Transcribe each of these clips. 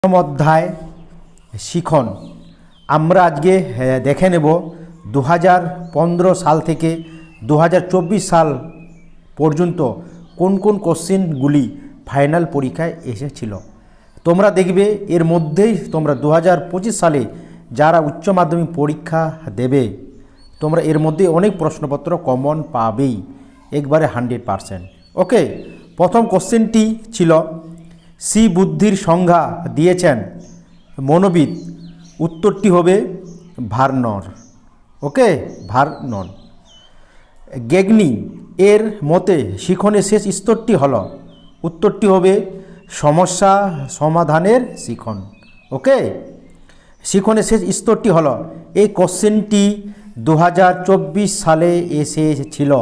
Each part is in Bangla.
প্রথম অধ্যায় শিখন। আমরা আজকে দেখে নেব 2015 সাল থেকে 2024 সাল পর্যন্ত কোন কোন কোশ্চেনগুলি ফাইনাল পরীক্ষায় এসেছিল। তোমরা দেখবে এর মধ্যেই তোমরা 2025 সালে যারা উচ্চ মাধ্যমিক পরীক্ষা দেবে তোমরা এর মধ্যে অনেক প্রশ্নপত্র কমন পাবেই, একবারে 100%। ওকে, প্রথম কোশ্চেনটি ছিল সি বুদ্ধির সংজ্ঞা দিয়েছেন মনোবিদ। উত্তরটি হবে ভার্নর। ওকে, ভার্নন। গেগনি এর মতে শিখনের শেষ স্তরটি হল, উত্তরটি হবে সমস্যা সমাধানের শিখন। ওকে, শিখনের শেষ স্তরটি হল, এই কোশ্চেনটি 2024 সালে এসেছিল।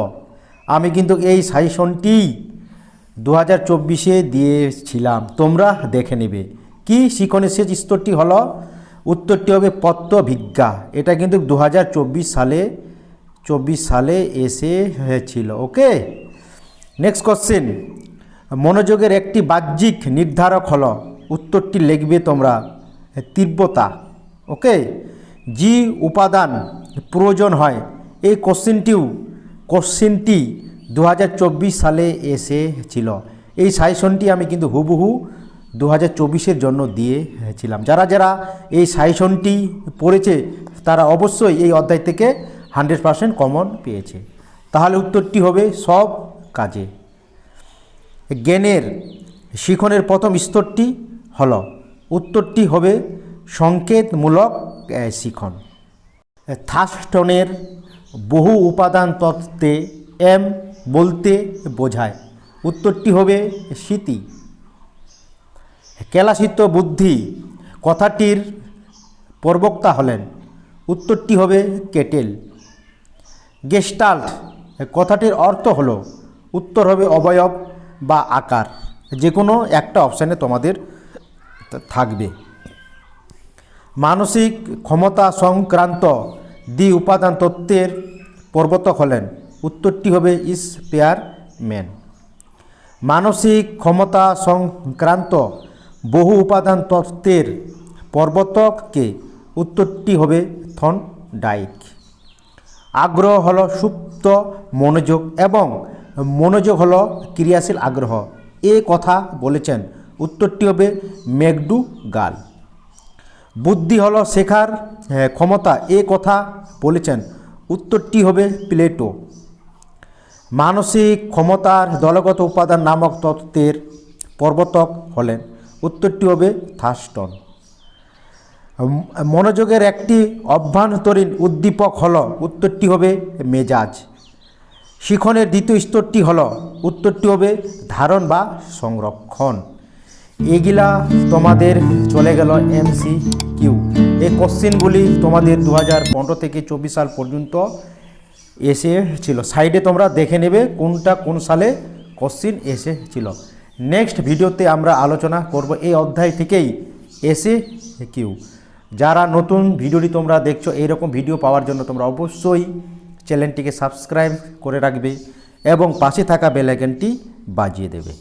আমি কিন্তু এই সাজেশনটি 2024-এ দিয়েছিলাম, তোমরা দেখে নেবে। কি শিখনের শেষ স্তরটি হলো, উত্তরটি হবে পত্রভিজ্ঞা। এটা কিন্তু 2024 সালে এসেছিল। ওকে, নেক্সট কোশ্চেন, মনোযোগের একটি বাহ্যিক নির্ধারক হলো, উত্তরটি লিখবে তোমরা তীব্রতা। ওকে, জি উপাদান প্রয়োজন হয়, এই কোশ্চেনটি 2024 সালে এসেছিল। এই সাজেশনটি আমি কিন্তু হুবহু 2024-এর জন্য দিয়েছিলাম। যারা যারা এই সাজেশনটি পড়েছে তারা অবশ্যই এই অধ্যায় থেকে 100% কমন পেয়েছে। তাহলে উত্তরটি হবে সব কাজে। জ্ঞানের শিখনের প্রথম স্তরটি হল, উত্তরটি হবে সংকেতমূলক শিখন। থার্স্টনের বহু উপাদান তত্ত্বে এম বলতে বোঝায়, উত্তরটি হবে স্মৃতি। কেলাসিত বুদ্ধি কথাটির প্রবক্তা হলেন, উত্তরটি হবে কেটেল। গেস্টাল্ট কথাটির অর্থ হলো, উত্তর হবে অবয়ব বা আকার। যে কোনো একটা অপশানে তোমাদের থাকবে। মানসিক ক্ষমতা সংক্রান্ত দ্বি উপাদান তত্ত্বের প্রবর্তক হলেন, উত্তরটি হবে স্পেয়ারম্যান। মানসিক ক্ষমতা সংক্রান্ত বহু উপাদান তত্ত্বের প্রবর্তককে, উত্তরটি হবে থর্নডাইক। আগ্রহ হলো সুপ্ত মনোযোগ এবং মনোযোগ হলো ক্রিয়াশীল আগ্রহ, এ কথা বলেছেন, উত্তরটি হবে ম্যাকডুগাল। বুদ্ধি হলো শেখার ক্ষমতা, এ কথা বলেছেন, উত্তরটি হবে প্লেটো। মানসিক ক্ষমতার দলগত উপাদান নামক তত্ত্বের প্রবর্তক হলেন, উত্তরটি হবে থার্স্টন। মনোযোগের একটি অভ্যন্তরীণ উদ্দীপক হল, উত্তরটি হবে মেজাজ। শিখনের দ্বিতীয় স্তরটি হল, উত্তরটি হবে ধারণ বা সংরক্ষণ। এগুলা তোমাদের চলে গেল MCQ। এই কোশ্চেনগুলি তোমাদের 2015 থেকে 24 সাল পর্যন্ত এসেছিল। সাইডে তোমরা দেখে নেবে কোনটা কোন সালে কোশ্চেন এসেছিল। নেক্সট ভিডিওতে আমরা আলোচনা করব এই অধ্যায় থেকেই MCQ। যারা নতুন ভিডিওটি তোমরা দেখছো, এইরকম ভিডিও পাওয়ার জন্য তোমরা অবশ্যই চ্যানেলটিকে সাবস্ক্রাইব করে রাখবে এবং পাশে থাকা বেল আইকনটি বাজিয়ে দেবে।